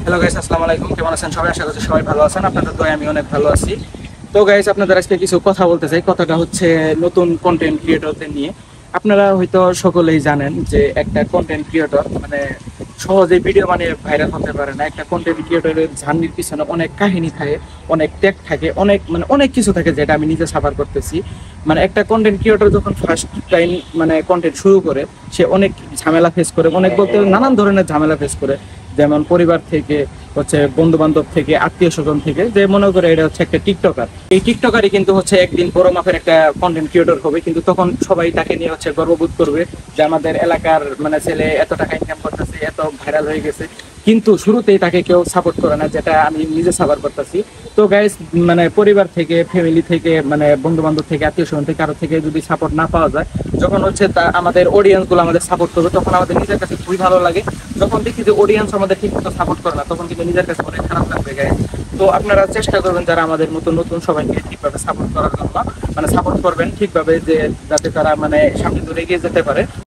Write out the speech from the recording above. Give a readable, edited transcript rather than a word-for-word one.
Hello guys, আসসালামু আলাইকুম। কেমন আছেন সবাই? আশা করছি সবাই ভালো আছেন। আপনাদের দয়ায় আমি অনেক ভালো আছি। তো গাইস, আপনাদের আজকে কিছু কথা বলতে চাই। কথাটা হচ্ছে নতুন কন্টেন্ট ক্রিয়েটরদের নিয়ে। আপনারা হয়তো সকলেই জানেন যে একটা কন্টেন্ট ক্রিয়েটর মানে সহজে ভিডিও বানিয়ে ভাইরাল হতে পারে না। একটা কন্টেন্ট ক্রিয়েটরের জার্নির পিছনে অনেক কাহিনী থাকে, অনেক ট্যাগ থাকে, অনেক কিছু থাকে, যেটা আমি নিজে সাফার করতেছি। মানে একটা কন্টেন্ট ক্রিয়েটর যখন ফার্স্ট টাইম মানে কন্টেন্ট শুরু করে, সে অনেক ঝামেলা ফেস করে, অনেক বলতে নানান ধরনের ঝামেলা ফেস করে। যেমন পরিবার থেকে, হচ্ছে বন্ধু বান্ধব থেকে, আত্মীয় স্বজন থেকে। যে মনে করে এটা হচ্ছে একটা টিকটকার, এই টিকটকারই কিন্তু হচ্ছে একদিন বড় মাপের একটা কন্টেন্ট ক্রিয়েটর হবে, কিন্তু তখন সবাই তাকে নিয়ে হচ্ছে গর্ববোধ করবে যে আমাদের এলাকার মানে ছেলে এত টাকা ইনকাম করতেছে, এত ভাইরাল হয়ে গেছে। কিন্তু শুরুতেই তাকে কেউ সাপোর্ট করে না, যেটা আমি নিজে সাফার করতেছি। তো গাইস, মানে পরিবার থেকে, ফ্যামিলি থেকে, মানে বন্ধু বান্ধব থেকে, আত্মীয় স্বজন থেকে, কারো থেকে যদি সাপোর্ট না পাওয়া যায়, যখন হচ্ছে তা আমাদের অডিয়েন্স গুলো আমাদের সাপোর্ট করবে, তখন আমাদের নিজের কাছে খুবই ভালো লাগে। যখন দেখি যে অডিয়েন্স আমাদের ঠিক মতো সাপোর্ট করে না, তখন কিন্তু নিজের কাছে অনেক খারাপ লাগবে গাইস। তো আপনারা চেষ্টা করবেন যারা আমাদের নতুন নতুন সবাইকে ঠিকভাবে সাপোর্ট করার জন্য, মানে সাপোর্ট করবেন ঠিকভাবে, যে যাতে তারা মানে সামনে দূরে এগিয়ে যেতে পারে।